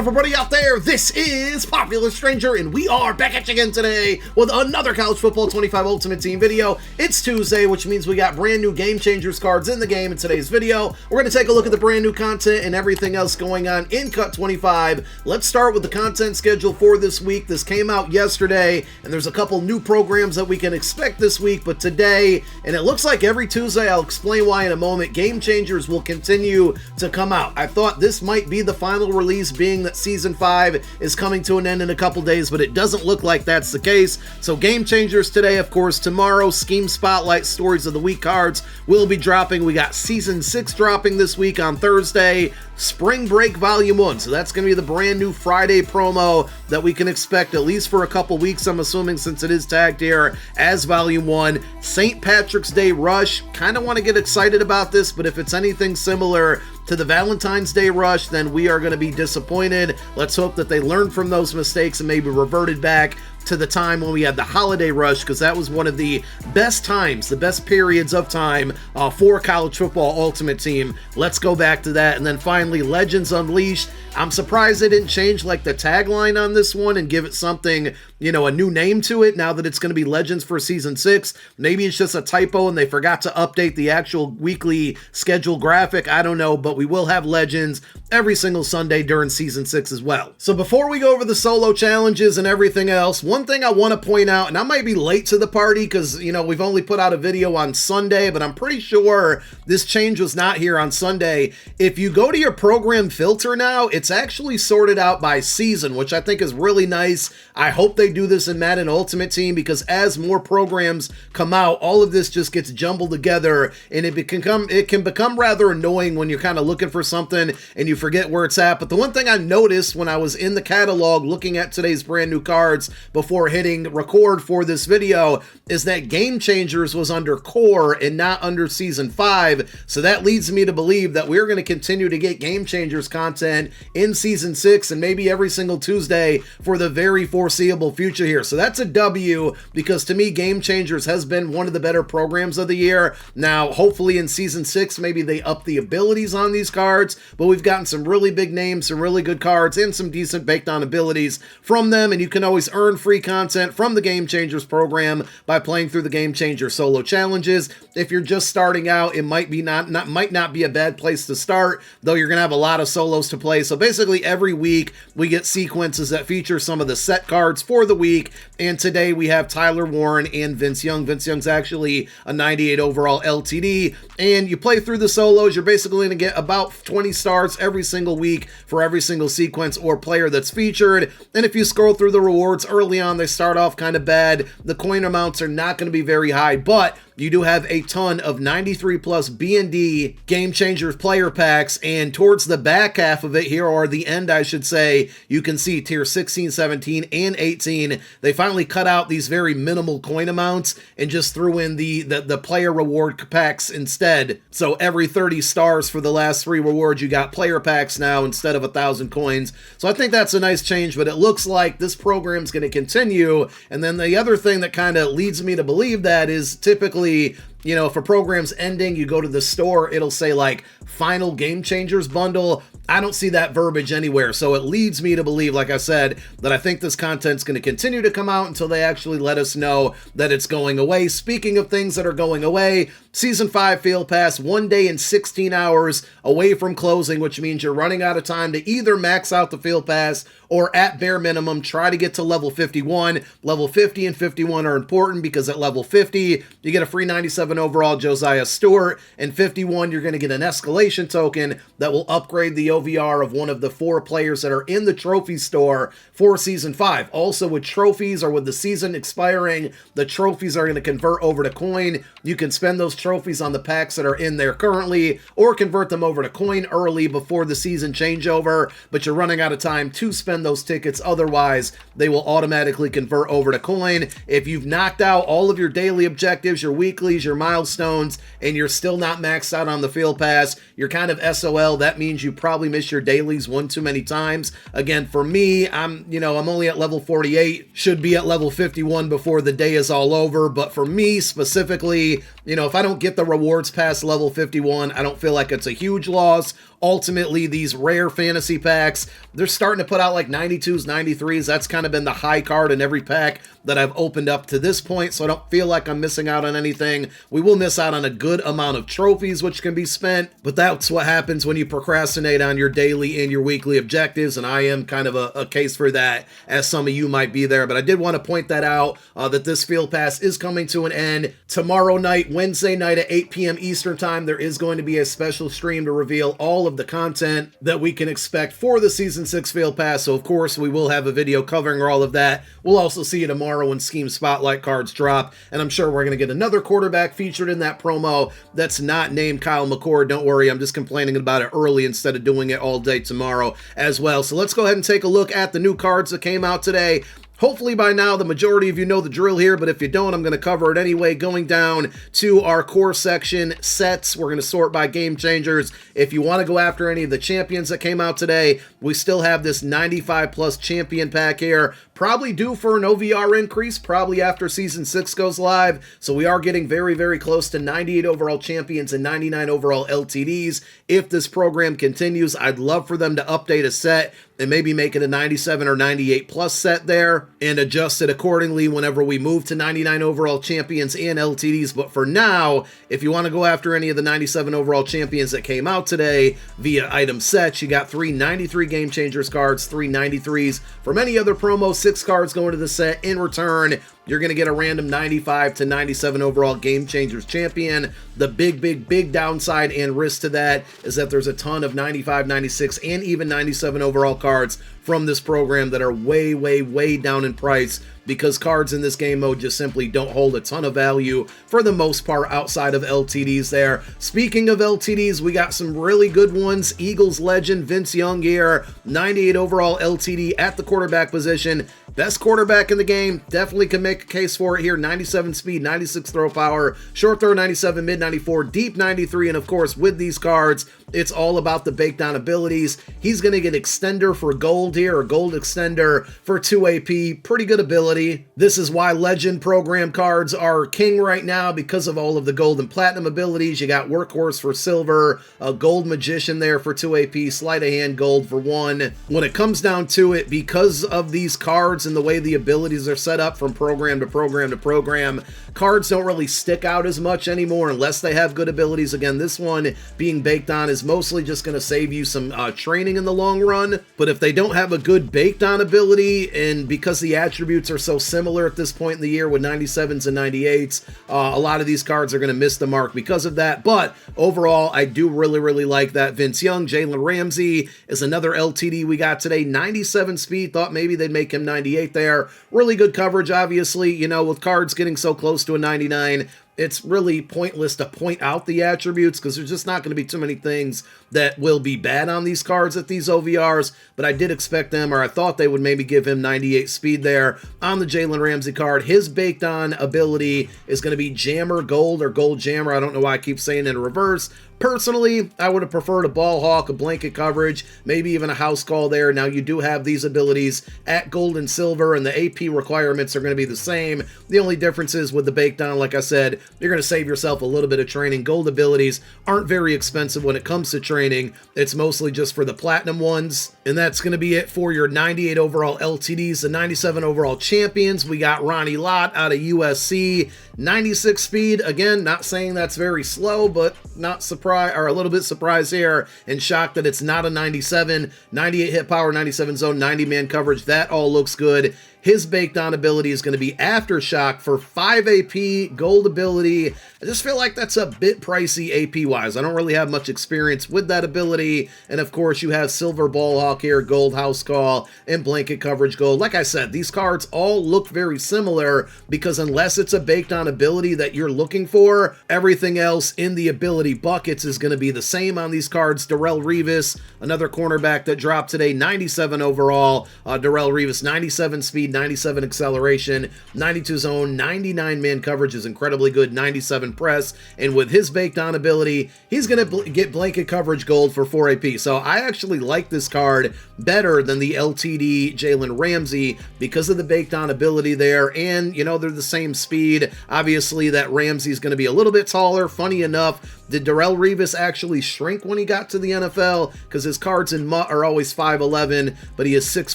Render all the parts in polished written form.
everybody out there? This is Popular Stranger, and we are back at you again today with another College Football 25 Ultimate Team video. It's Tuesday, which means we got brand new Game Changers cards in the game in today's video. We're going to take a look at the brand new content and everything else going on in Cut 25. Let's start with the content schedule for this week. This came out yesterday, and there's a couple new programs that we can expect this week, but today, and it looks like every Tuesday, I'll explain why in a moment, Game Changers will continue to come out. I thought this might be the final release, being that Season 5 is coming to an end in a couple days, but it doesn't look like that's the case. So Game Changers today, of course. Tomorrow, Scheme Spotlight Stories of the Week cards will be dropping. We got Season 6 dropping this week on Thursday. Spring Break Volume 1, so that's going to be the brand new Friday promo that we can expect at least for a couple weeks, I'm assuming, since it is tagged here as Volume 1. St. Patrick's Day Rush, kind of want to get excited about this, but if it's anything similar to the Valentine's Day Rush, then we are going to be disappointed. Let's hope that they learned from those mistakes and maybe reverted back to the time when we had the Holiday Rush, because that was one of the best times, the best periods of time for College Football Ultimate Team. Let's go back to that. And then finally, Legends Unleashed. I'm surprised they didn't change like the tagline on this one and give it something, you know, a new name to it now that it's going to be Legends for Season 6. Maybe it's just a typo and they forgot to update the actual weekly schedule graphic. I don't know, but we will have Legends every single Sunday during Season 6 as well. So before we go over the solo challenges and everything else, one thing I want to point out, and I might be late to the party because, you know, we've only put out a video on Sunday, but I'm pretty sure this change was not here on Sunday. If you go to your program filter now, it's actually sorted out by season, which I think is really nice. I hope they do this in Madden Ultimate Team, because as more programs come out, all of this just gets jumbled together, and it can become rather annoying when you're kind of looking for something and you forget where it's at. But the one thing I noticed when I was in the catalog looking at today's brand new cards before hitting record for this video is that Game Changers was under Core and not under Season 5. So that leads me to believe that we're going to continue to get Game Changers content in Season 6 and maybe every single Tuesday for the very foreseeable future here. So that's a W, because to me, Game Changers has been one of the better programs of the year. Now, hopefully in Season 6, maybe they up the abilities on these cards, but we've gotten some really big names, some really good cards, and some decent baked on abilities from them, and you can always earn free content from the Game Changers program by playing through the Game Changer solo challenges. If you're just starting out, it might not be a bad place to start, though you're going to have a lot of solos to play. So basically every week we get sequences that feature some of the set cards for the week, and today we have Tyler Warren and Vince Young. Vince Young's actually a 98 overall LTD, and you play through the solos, you're basically going to get about 20 stars every single week for every single sequence or player that's featured. And if you scroll through the rewards early on, they start off kind of bad. The coin amounts are not going to be very high, but you do have a ton of 93 plus B&D Game Changer player packs, and towards the back half of it here, or the end I should say, you can see tier 16, 17, and 18, they finally cut out these very minimal coin amounts and just threw in the player reward packs instead. So every 30 stars for the last 3 rewards, you got player packs now instead of 1,000 coins. So I think that's a nice change, but it looks like this program's going to continue. And then the other thing that kind of leads me to believe that is typically, you know, if a program's ending, you go to the store, it'll say like Final Game Changers Bundle. I don't see that verbiage anywhere. So it leads me to believe, like I said, that I think this content's going to continue to come out until they actually let us know that it's going away. Speaking of things that are going away, Season 5 Field Pass, 1 day and 16 hours away from closing, which means you're running out of time to either max out the Field Pass or at bare minimum try to get to level 51. Level 50 and 51 are important because at level 50, you get a free 97 overall Josiah Stewart, and 51, you're going to get an escalation token that will upgrade the OVR of one of the 4 players that are in the trophy store for Season 5. Also, with trophies or with the season expiring, the trophies are going to convert over to coin. You can spend those trophies on the packs that are in there currently, or convert them over to coin early before the season changeover, but you're running out of time to spend those tickets. Otherwise, they will automatically convert over to coin. If you've knocked out all of your daily objectives, your weeklies, your milestones, and you're still not maxed out on the Field Pass, you're kind of SOL. That means you probably miss your dailies one too many times. Again, for me, I'm only at level 48, should be at level 51 before the day is all over, but for me specifically, You know, if I don't get the rewards past level 51, I don't feel like it's a huge loss. Ultimately, these rare fantasy packs, they're starting to put out like 92s, 93s. That's kind of been the high card in every pack that I've opened up to this point, so I don't feel like I'm missing out on anything. We will miss out on a good amount of trophies which can be spent, but that's what happens when you procrastinate on your daily and your weekly objectives, and I am kind of a case for that, as some of you might be there. But I did want to point that out, that this field pass is coming to an end. Tomorrow night, Wednesday night at 8 p.m. Eastern Time, there is going to be a special stream to reveal all of the content that we can expect for the Season 6 Field Pass, so of course we will have a video covering all of that. We'll also see you tomorrow when Scheme Spotlight cards drop, and I'm sure we're going to get another quarterback featured in that promo that's not named Kyle McCord. Don't worry, I'm just complaining about it early instead of doing it all day tomorrow as well. So let's go ahead and take a look at the new cards that came out today. Hopefully by now the majority of you know the drill here, but if you don't, I'm going to cover it anyway. Going down to our core section, sets, we're going to sort by game changers. If you want to go after any of the champions that came out today, we still have this 95 plus champion pack here. Probably due for an OVR increase, probably after Season 6 goes live. So we are getting very, very close to 98 overall champions and 99 overall LTDs. If this program continues, I'd love for them to update a set and maybe make it a 97 or 98 plus set there and adjust it accordingly whenever we move to 99 overall champions and LTDs. But for now, if you want to go after any of the 97 overall champions that came out today via item sets, you got 3 93 Game Changers cards, 3 93s. From any other promo, 6 cards going to the set. In return, you're going to get a random 95 to 97 overall Game Changers champion. The big downside and risk to that is that there's a ton of 95, 96, and even 97 overall cards from this program that are way down in price, because cards in this game mode just simply don't hold a ton of value for the most part outside of LTDs there. Speaking of LTDs, we got some really good ones. Eagles legend Vince Young here, 98 overall LTD at the quarterback position. Best quarterback in the game, definitely can make a case for it here. 97 speed, 96 throw power, short throw 97, mid 94, deep 93, and of course with these cards, it's all about the baked down abilities. He's going to get extender for gold here, or gold extender for 2 AP. Pretty good ability. This is why legend program cards are king right now, because of all of the gold and platinum abilities. You got workhorse for silver, a gold magician there for 2 AP, sleight of hand gold for 1. When it comes down to it, because of these cards and the way the abilities are set up from program to program to program, cards don't really stick out as much anymore unless they have good abilities. Again, this one being baked on is mostly just going to save you some training in the long run, but if they don't have a good baked on ability, and because the attributes are so similar at this point in the year with 97s and 98s, a lot of these cards are going to miss the mark because of that. But overall, I do really like that. Vince Young, Jalen Ramsey is another LTD we got today, 97 speed, thought maybe they'd make him 98 there. Really good coverage, obviously, you know, with cards getting so close to a 99, it's really pointless to point out the attributes because there's just not going to be too many things that will be bad on these cards at these OVRs, but I did expect them, or I thought they would maybe give him 98 speed there on the Jalen Ramsey card. His baked on ability is going to be Jammer Gold, or Gold Jammer. I don't know why I keep saying it in reverse. Personally, I would have preferred a ball hawk, a blanket coverage, maybe even a house call there. Now, you do have these abilities at gold and silver, and the AP requirements are going to be the same. The only difference is with the baked on, like I said, you're going to save yourself a little bit of training. Gold abilities aren't very expensive when it comes to training. It's mostly just for the platinum ones. And that's going to be it for your 98 overall LTDs. The 97 overall champions, we got Ronnie Lott out of USC, 96 speed. Again, not saying that's very slow, but not surprised, or a little bit surprised here and shocked that it's not a 97. 98 hit power, 97 zone, 90 man coverage. That all looks good. His baked on ability is going to be Aftershock for 5 AP, gold ability. I just feel like that's a bit pricey AP wise. I don't really have much experience with that ability. And of course you have Silver Ball Hawk here, gold house call, and blanket coverage gold. Like I said, these cards all look very similar because unless it's a baked on ability that you're looking for, everything else in the ability buckets is going to be the same on these cards. Darrelle Revis, another cornerback that dropped today, 97 overall. Darrelle Revis, 97 speed, speed, 97 acceleration, 92 zone, 99 man coverage is incredibly good, 97 press, and with his baked on ability, he's going to get blanket coverage gold for 4 AP. So I actually like this card better than the LTD Jalen Ramsey because of the baked on ability there, and you know, they're the same speed. Obviously that Ramsey's going to be a little bit taller. Funny enough, did Darrelle Revis actually shrink when he got to the NFL? Because his cards in MUT are always 5'11", but he is 6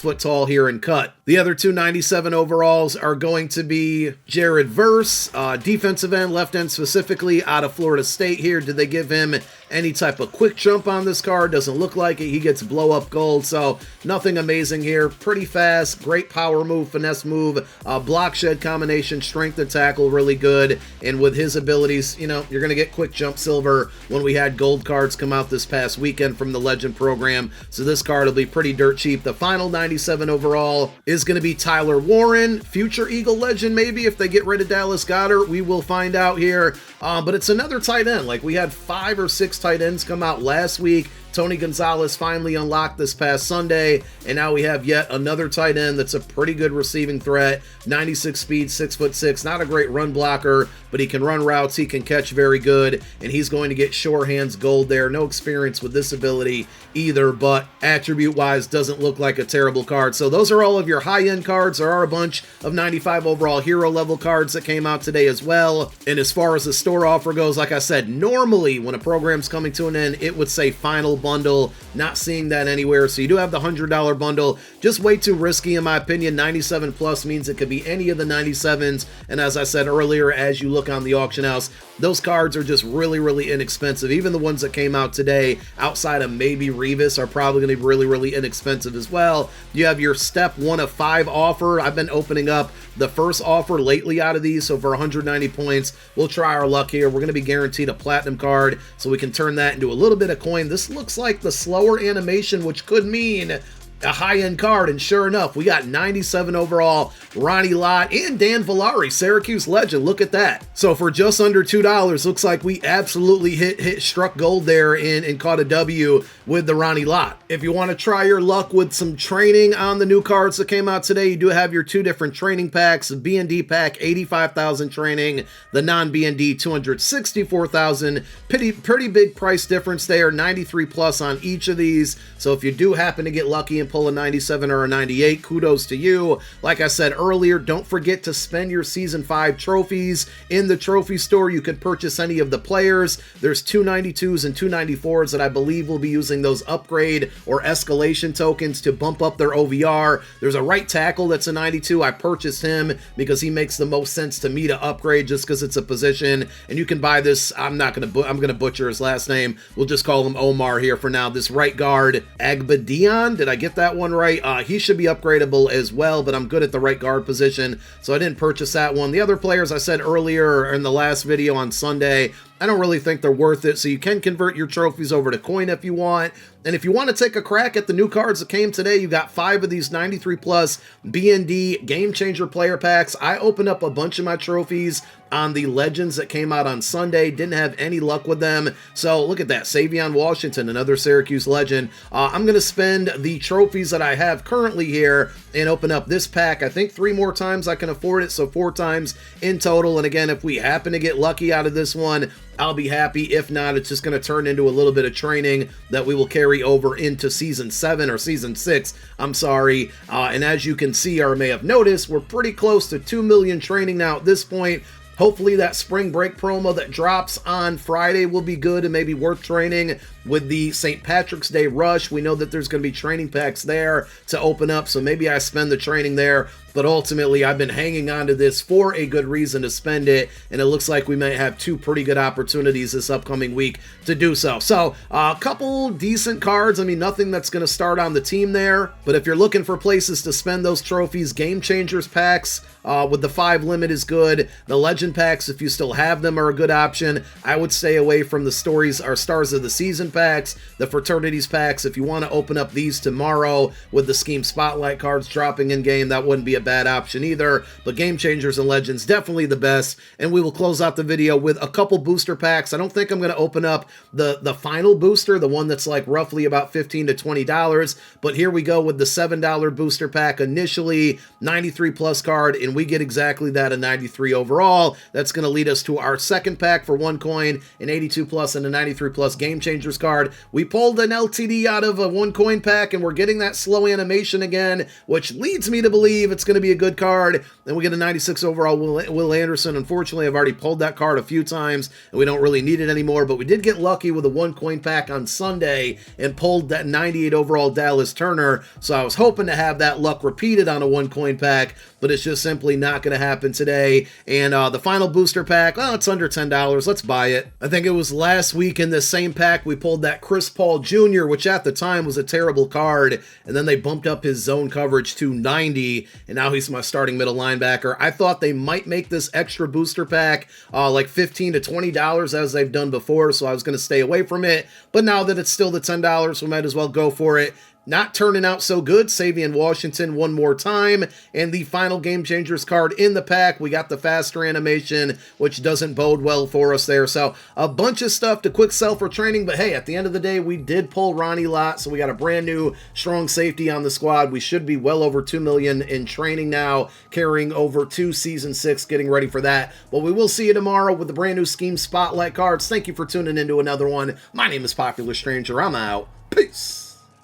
foot tall here in cut. The other two 97 overalls are going to be Jared Verse, defensive end, left end specifically, out of Florida State here. Did they give him any type of quick jump on this card? Doesn't look like it. He gets blow up gold, so nothing amazing here. Pretty fast, great power move, finesse move, block shed combination, strength and tackle really good. And with his abilities, you know, you're going to get quick jump silver when we had gold cards come out this past weekend from the Legend program. So this card will be pretty dirt cheap. The final 97 overall is going to be Tyler Warren, future Eagle legend maybe if they get rid of Dallas Goedert. We will find out here. But it's another tight end. Like we had 5 or 6 tight ends come out last week. Tony Gonzalez finally unlocked this past Sunday, and now we have yet another tight end that's a pretty good receiving threat. 96 speed, 6'6", not a great run blocker, but he can run routes, he can catch very good, and he's going to get sure hands gold there. No experience with this ability either, but attribute-wise doesn't look like a terrible card. So those are all of your high-end cards. There are a bunch of 95 overall hero level cards that came out today as well. And as far as the store offer goes, like I said, normally when a program's coming to an end, it would say final bundle. Not seeing that anywhere. So you do have the $100 bundle. Just way too risky in my opinion. 97 plus means it could be any of the 97s. And as I said earlier, as you look on the auction house, those cards are just really, really inexpensive. Even the ones that came out today, outside of maybe Revis, are probably going to be really, really inexpensive as well. You have your step 1 of 5 offer. I've been opening up the first offer lately out of these, so for 190 points, we'll try our luck here. We're going to be guaranteed a platinum card, so we can turn that into a little bit of coin. This looks like the slower animation, which could mean a high-end card, and sure enough, we got 97 overall Ronnie Lott and Dan Villari, Syracuse legend. Look at that. So for just under $2, looks like we absolutely struck gold there and caught a W with the Ronnie Lott. If you want to try your luck with some training on the new cards that came out today, you do have your 2 different training packs. The B&D pack, 85,000 training. The non-B&D, 264,000. Pretty big price difference there, 93 plus on each of these. So if you do happen to get lucky and pull a 97 or a 98, kudos to you. Like I said earlier, don't forget to spend your Season 5 trophies in the trophy store. You can purchase any of the players. There's 292s and 294s that I believe will be using those upgrade or escalation tokens to bump up their OVR. There's a right tackle that's a 92. I purchased him because he makes the most sense to me to upgrade just because it's a position. And you can buy this. I'm going to butcher his last name. We'll just call him Omar here for now. This right guard, Agbadion. Did I get that one right? He should be upgradable as well, but I'm good at the right guard position, so I didn't purchase that one. The other players I said earlier in the last video on Sunday, I don't really think they're worth it, so you can convert your trophies over to coin if you want. And if you want to take a crack at the new cards that came today, you got 5 of these 93 plus B&D Game Changer player packs. I opened up a bunch of my trophies on the Legends that came out on Sunday. Didn't have any luck with them. So look at that. Savion Washington, another Syracuse legend. I'm going to spend the trophies that I have currently here and open up this pack. I think 3 more times I can afford it, so 4 times in total. And again, if we happen to get lucky out of this one, I'll be happy. If not, it's just going to turn into a little bit of training that we will carry over into Season 7 or Season 6. I'm sorry. And as you can see or may have noticed, we're pretty close to 2 million training now at this point. Hopefully that spring break promo that drops on Friday will be good and maybe worth training with the St. Patrick's Day rush. We know that there's going to be training packs there to open up, so maybe I spend the training there. But ultimately, I've been hanging on to this for a good reason to spend it, and it looks like we might have 2 pretty good opportunities this upcoming week to do so. So, a couple decent cards. I mean, nothing that's going to start on the team there, but if you're looking for places to spend those trophies, Game Changers packs with the 5 limit is good. The Legend packs, if you still have them, are a good option. I would stay away from the Stories or Stars of the Season packs, the fraternities packs. If you want to open up these tomorrow with the Scheme Spotlight cards dropping in game, that wouldn't be a bad option either. But Game Changers and Legends, definitely the best. And we will close out the video with a couple booster packs. I don't think I'm going to open up the final booster, the one that's like roughly about $15 to $20. But here we go with the $7 booster pack initially, 93 plus card, and we get exactly that, a 93 overall. That's going to lead us to our second pack for 1 coin, an 82 plus and a 93 plus Game Changers card. We pulled an LTD out of a 1 coin pack, and we're getting that slow animation again, which leads me to believe it's going to be a good card. Then we get a 96 overall Will Anderson. Unfortunately, I've already pulled that card a few times, and we don't really need it anymore, but we did get lucky with a 1 coin pack on Sunday and pulled that 98 overall Dallas Turner, so I was hoping to have that luck repeated on a 1 coin pack, but it's just simply not going to happen today. And the final booster pack, well, it's under $10. Let's buy it. I think it was last week in this same pack we pulled that Chris Paul Jr., which at the time was a terrible card, and then they bumped up his zone coverage to 90, and now he's my starting middle linebacker. I thought they might make this extra booster pack like $15 to $20 as they've done before, so I was going to stay away from it, but now that it's still the $10, we might as well go for it. Not turning out so good. Savion Washington one more time. And the final Game Changers card in the pack, we got the faster animation, which doesn't bode well for us there. So a bunch of stuff to quick sell for training. But hey, at the end of the day, we did pull Ronnie Lott. So we got a brand new strong safety on the squad. We should be well over 2 million in training now, carrying over to Season 6, getting ready for that. But we will see you tomorrow with the brand new Scheme Spotlight cards. Thank you for tuning into another one. My name is Popular Stranger. I'm out. Peace.